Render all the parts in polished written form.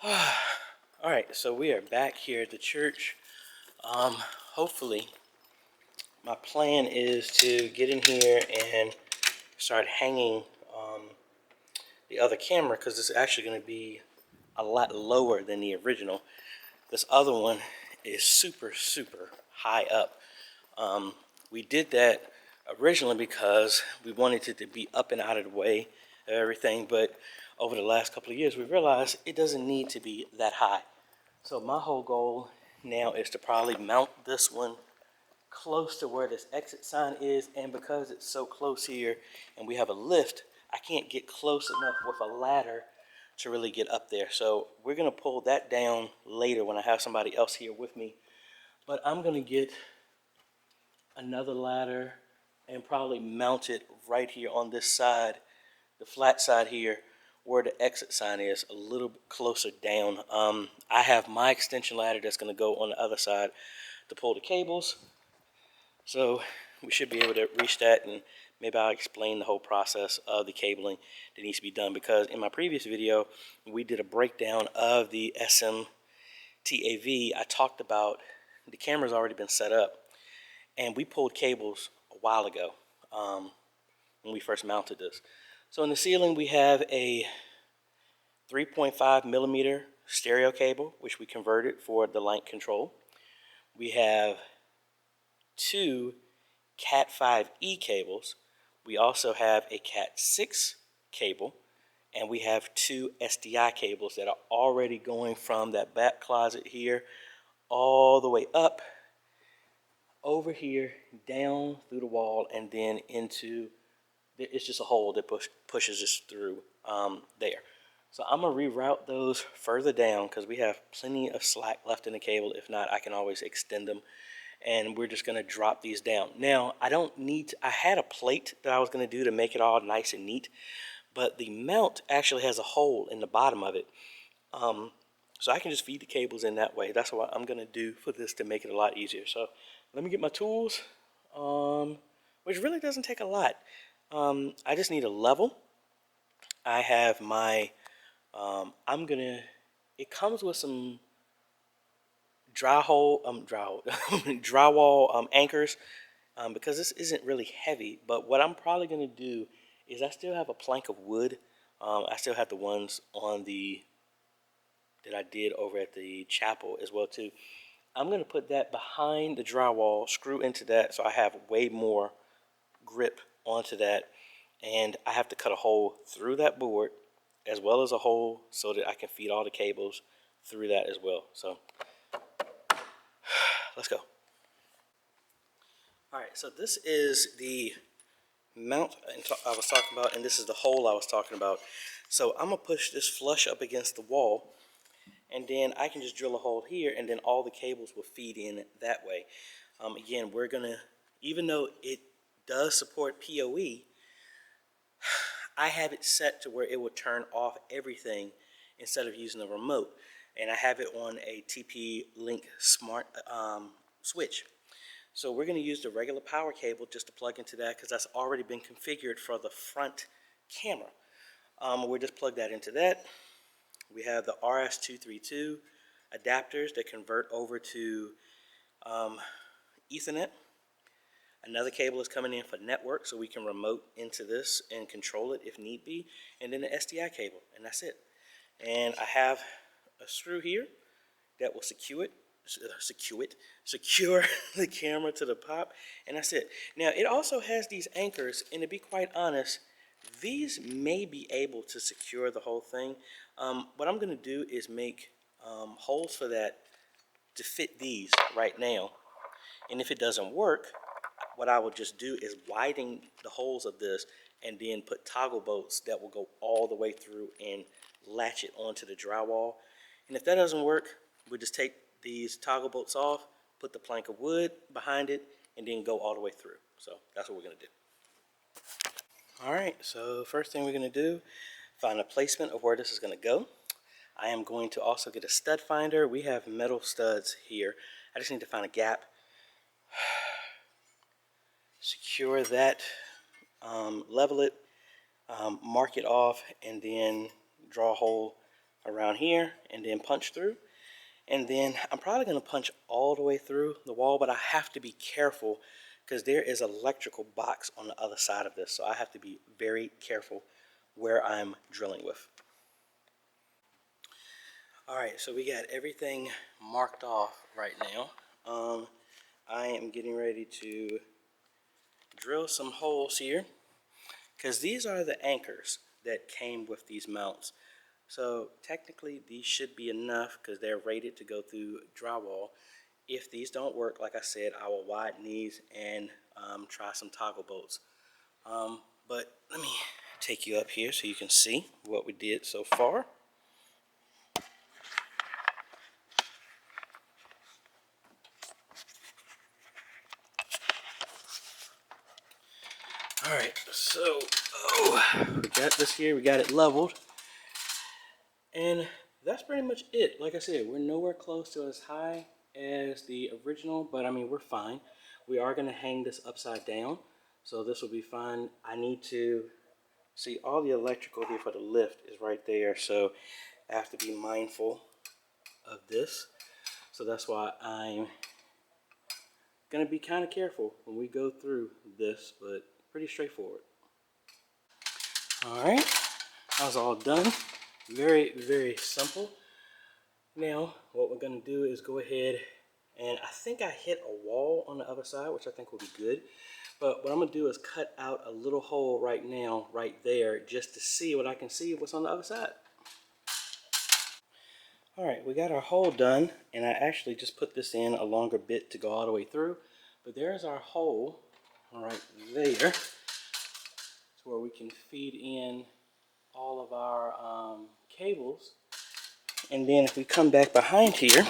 All right, so we are back here at the church. Hopefully, my plan is to get in here and start hanging the other camera because it's actually going to be a lot lower than the original. This other one is super high up. We did that originally because we wanted it to be up and out of the way of everything, but over the last couple of years we realized it doesn't need to be that high. So my whole goal now is to probably mount this one close to where this exit sign is, and because it's so close here and we have a lift, I can't get close enough with a ladder to really get up there. So we're gonna pull that down later when I have somebody else here with me. But I'm gonna get another ladder and probably mount it right here on this side, the flat side here, where the exit sign is, a little bit closer down. I have my extension ladder that's going to go on the other side to pull the cables. So we should be able to reach that, and maybe I'll explain the whole process of the cabling that needs to be done, because in my previous video, we did a breakdown of the SMTAV. I talked about the camera's already been set up, and we pulled cables a while ago when we first mounted this. So in the ceiling, we have a 3.5 millimeter stereo cable, which we converted for the light control. We have two Cat 5e cables. We also have a Cat 6 cable, and we have two SDI cables that are already going from that back closet here all the way up over here, down through the wall, and then into, it's just a hole that pushes us through there. So I'm going to reroute those further down because we have plenty of slack left in the cable. If not, I can always extend them. And we're just going to drop these down. Now, I don't need to, I had a plate that I was going to do to make it all nice and neat, but the mount actually has a hole in the bottom of it. So I can just feed the cables in that way. That's what I'm going to do for this to make it a lot easier. So let me get my tools, which really doesn't take a lot. I just need a level. I have my, it comes with some drywall anchors, because this isn't really heavy. But what I'm probably going to do is I still have a plank of wood. I still have the ones on that I did over at the chapel as well too. I'm going to put that behind the drywall, screw into that, so I have way more grip onto that. And I have to cut a hole through that board, as well as a hole so that I can feed all the cables through that as well. So let's go. All right, so this is the mount I was talking about, and this is the hole I was talking about. So I'm gonna push this flush up against the wall, and then I can just drill a hole here, and then all the cables will feed in that way. Again, we're gonna, even though it does support PoE, I have it set to where it will turn off everything instead of using a remote, and I have it on a TP-Link smart switch. So we're going to use the regular power cable just to plug into that, because that's already been configured for the front camera. We'll just plug that into that. We have the RS-232 adapters that convert over to Ethernet. Another cable is coming in for network, so we can remote into this and control it if need be. And then the SDI cable, and that's it. And I have a screw here that will secure the camera to the pop, and that's it. Now, it also has these anchors, and to be quite honest, these may be able to secure the whole thing. What I'm going to do is make holes for that to fit these right now. And if it doesn't work, what I would just do is widen the holes of this and then put toggle bolts that will go all the way through and latch it onto the drywall. And if that doesn't work, we just take these toggle bolts off, put the plank of wood behind it, and then go all the way through. So that's what we're going to do. All right, so first thing we're going to do, find a placement of where this is going to go. I am going to also get a stud finder. We have metal studs here. I just need to find a gap. Secure that, level it, mark it off, and then draw a hole around here and then punch through. And then I'm probably going to punch all the way through the wall, but I have to be careful because there is an electrical box on the other side of this. So I have to be very careful where I'm drilling with. All right, so we got everything marked off right now. I am getting ready to drill some holes here because these are the anchors that came with these mounts. So technically these should be enough because they're rated to go through drywall. If these don't work, like I said, I will widen these and try some toggle bolts. But let me take you up here so you can see what we did so far. All right, so we got this here, we got it leveled. And that's pretty much it. Like I said, we're nowhere close to as high as the original, but I mean, we're fine. We are gonna hang this upside down, so this will be fine. I need to see all the electrical here for the lift is right there, so I have to be mindful of this. So that's why I'm gonna be kind of careful when we go through this, but pretty straightforward. All right, that was all done. Very, very simple. Now, what we're gonna do is go ahead and I think I hit a wall on the other side, which I think will be good. But what I'm gonna do is cut out a little hole right now, right there, just to see what I can see what's on the other side. All right, we got our hole done, and I actually just put this in a longer bit to go all the way through. But there's our hole right there. It's where we can feed in all of our cables. And then if we come back behind here,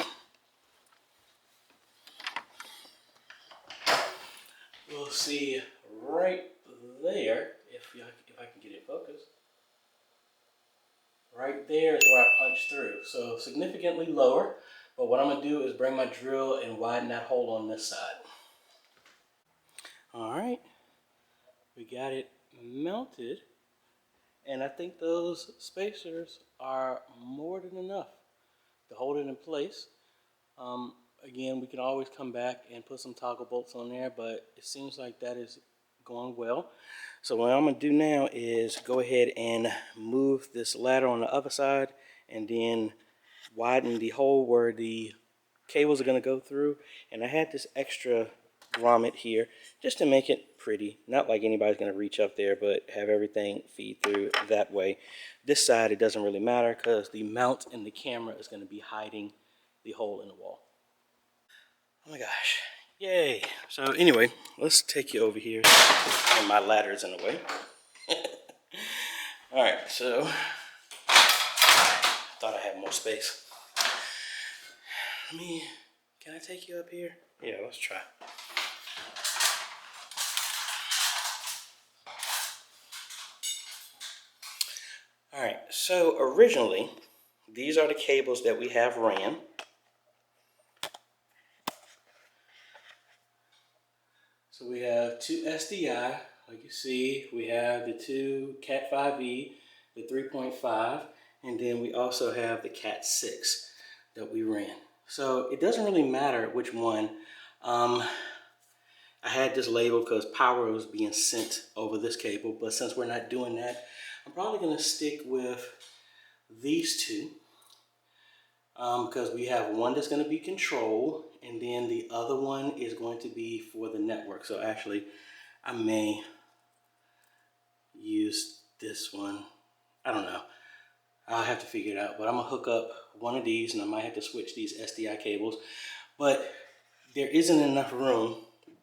we'll see right there, if I can get it focused. Right there is where I punch through. So significantly lower, but what I'm gonna do is bring my drill and widen that hole on this side. All right, we got it mounted, and I think those spacers are more than enough to hold it in place. Again, we can always come back and put some toggle bolts on there, but it seems like that is going well. So what I'm gonna do now is go ahead and move this ladder on the other side and then widen the hole where the cables are gonna go through. And I had this extra grommet here just to make it pretty. Not like anybody's gonna reach up there, but have everything feed through that way. This side, it doesn't really matter because the mount in the camera is gonna be hiding the hole in the wall. Oh my gosh, yay. So anyway, let's take you over here. And my ladder is in the way. All right, so thought I had more space. Can I take you up here? Yeah, let's try. All right, so originally, these are the cables that we have ran. So we have two SDI, like you see, we have the two Cat 5e, the 3.5, and then we also have the Cat 6 that we ran. So it doesn't really matter which one. I had this label because power was being sent over this cable, but since we're not doing that, I'm probably gonna stick with these two because we have one that's gonna be control, and then the other one is going to be for the network. So actually, I may use this one. I don't know. I'll have to figure it out, but I'm gonna hook up one of these and I might have to switch these SDI cables, but there isn't enough room,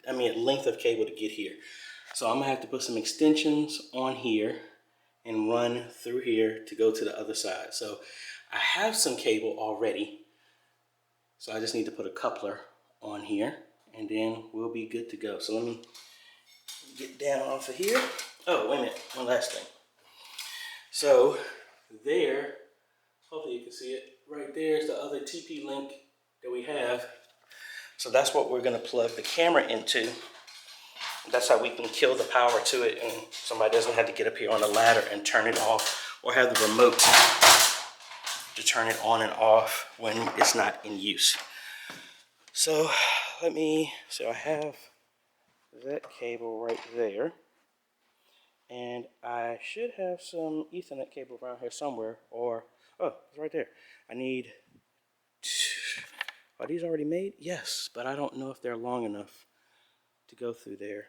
length of cable to get here. So I'm gonna have to put some extensions on here and run through here to go to the other side. So I have some cable already. So I just need to put a coupler on here and then we'll be good to go. So let me get down off of here. Oh, wait a minute, one last thing. So there, hopefully you can see it, right there is the other TP link that we have. So that's what we're gonna plug the camera into. That's how we can kill the power to it and somebody doesn't have to get up here on the ladder and turn it off or have the remote to turn it on and off when it's not in use. So so I have that cable right there, and I should have some Ethernet cable around here somewhere, or, oh, it's right there. I need, are these already made? Yes, but I don't know if they're long enough to go through there.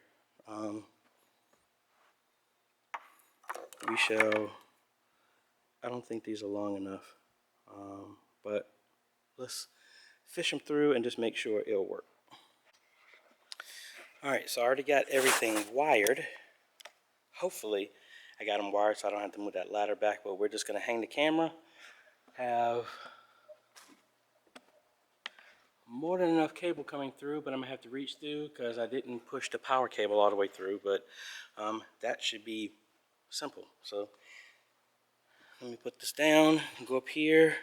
I don't think these are long enough, but let's fish them through and just make sure it'll work. All right, so I already got everything wired. Hopefully I got them wired so I don't have to move that ladder back, but we're just gonna hang the camera, have more than enough cable coming through, but I'm gonna have to reach through because I didn't push the power cable all the way through, but that should be simple. So let me put this down, go up here,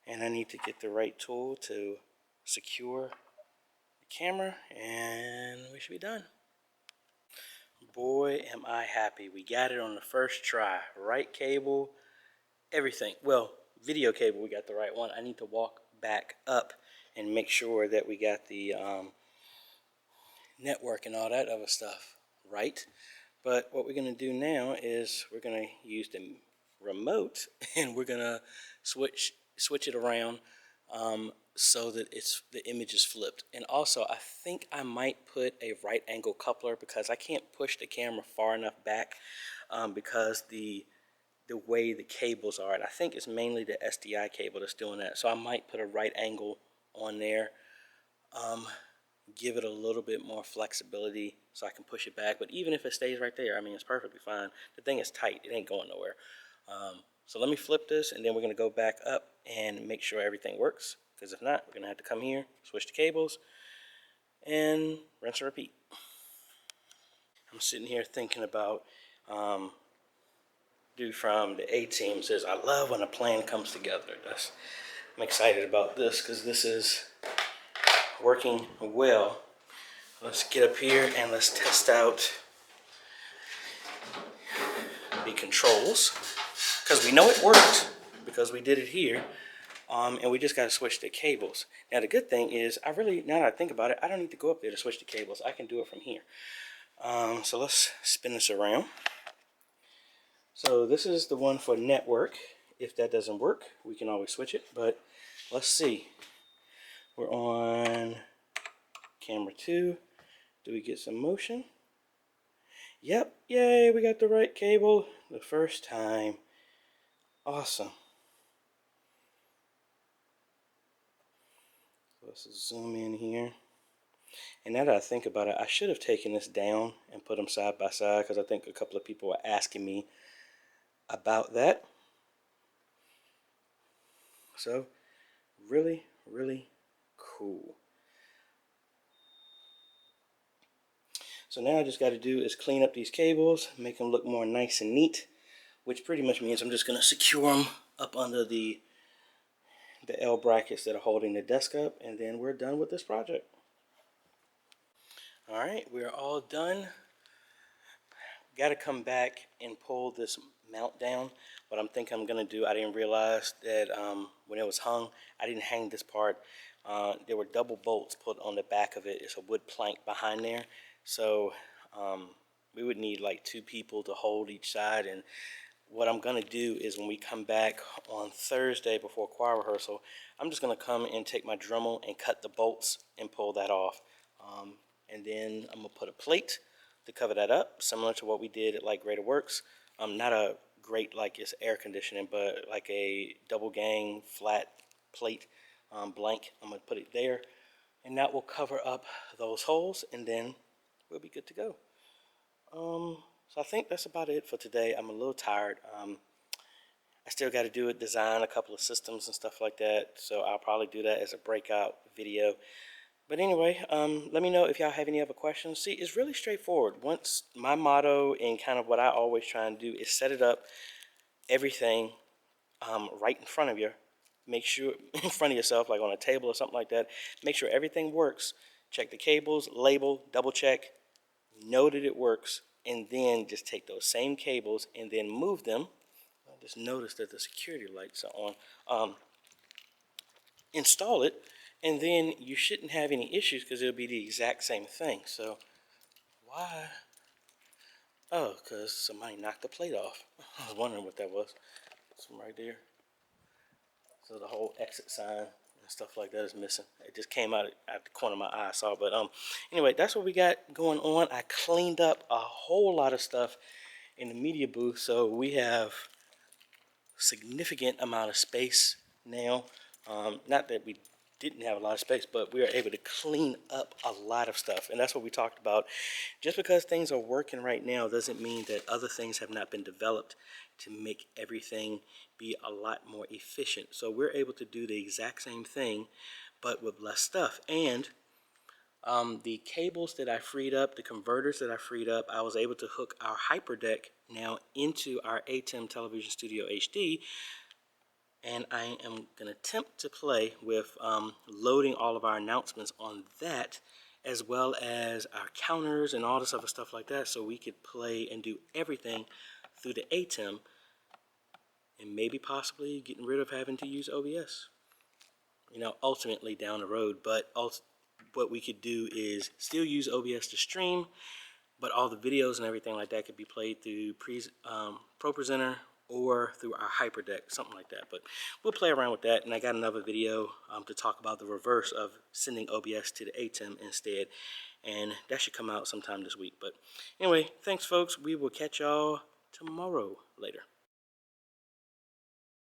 and I need to get the right tool to secure the camera, and we should be done. Boy, am I happy. We got it on the first try. Right cable, everything. Well, video cable, we got the right one. I need to walk back up and make sure that we got the network and all that other stuff right. But what we're going to do now is we're going to use the remote and we're going to switch it around so that the image is flipped. And also, I think I might put a right angle coupler because I can't push the camera far enough back because the way the cables are. And I think it's mainly the SDI cable that's doing that. So I might put a right angle on there, give it a little bit more flexibility so I can push it back. But even if it stays right there, I mean, it's perfectly fine. The thing is tight. It ain't going nowhere. So let me flip this, and then we're going to go back up and make sure everything works. Because if not, we're going to have to come here, switch the cables, and rinse and repeat. I'm sitting here thinking about dude from the A-team says, I love when a plan comes together. I'm excited about this because this is working well. Let's get up here and let's test out the controls because we know it worked because we did it here, and we just got to switch the cables. Now the good thing is now that I think about it, I don't need to go up there to switch the cables. I can do it from here. So let's spin this around. So this is the one for network. If that doesn't work, we can always switch it, but let's see. We're on camera 2. Do we get some motion? Yep, yay, we got the right cable the first time. Awesome. Let's zoom in here. And now that I think about it, I should have taken this down and put them side by side because I think a couple of people were asking me about that. So, really, really cool. So now I just got to do is clean up these cables, make them look more nice and neat, which pretty much means I'm just going to secure them up under the L brackets that are holding the desk up, and then we're done with this project. All right, we're all done. Got to come back and pull this mount down. What I'm thinking I'm going to do, I didn't realize that when it was hung, I didn't hang this part. There were double bolts put on the back of it. It's a wood plank behind there. So we would need like 2 people to hold each side. And what I'm going to do is when we come back on Thursday before choir rehearsal, I'm just going to come and take my Dremel and cut the bolts and pull that off. And then I'm going to put a plate to cover that up, similar to what we did at like Greater Works. Not a great like it's air conditioning, but like a double gang flat plate, blank. I'm going to put it there, and that will cover up those holes, and then we'll be good to go. So I think that's about it for today. I'm a little tired. I still got to do it, design a couple of systems and stuff like that, so I'll probably do that as a breakout video. But anyway, let me know if y'all have any other questions. See, it's really straightforward. Once my motto and kind of what I always try and do is set it up, everything right in front of you. Make sure in front of yourself, like on a table or something like that. Make sure everything works. Check the cables, label, double check, know that it works, and then just take those same cables and then move them. just noticed that the security lights are on. Install it, and then you shouldn't have any issues because it'll be the exact same thing. So why? Oh, because somebody knocked the plate off. I was wondering what that was. Some right there. So the whole exit sign and stuff like that is missing. It just came out at the corner of my eye, I saw. But anyway, that's what we got going on. I cleaned up a whole lot of stuff in the media booth, so we have significant amount of space now. Not that we didn't have a lot of space, but we were able to clean up a lot of stuff, and that's what we talked about. Just because things are working right now doesn't mean that other things have not been developed to make everything be a lot more efficient. So we're able to do the exact same thing, but with less stuff. And the cables that I freed up, the converters that I freed up, I was able to hook our HyperDeck now into our ATEM Television Studio HD, and I am going to attempt to play with loading all of our announcements on that, as well as our counters and all this other stuff like that, so we could play and do everything through the ATEM, and maybe possibly getting rid of having to use OBS, you know, ultimately down the road. But what we could do is still use OBS to stream, but all the videos and everything like that could be played through ProPresenter or through our HyperDeck, something like that. But we'll play around with that, and I got another video to talk about the reverse of sending OBS to the ATEM instead, and that should come out sometime this week. But anyway, thanks folks. We will catch y'all tomorrow. Later.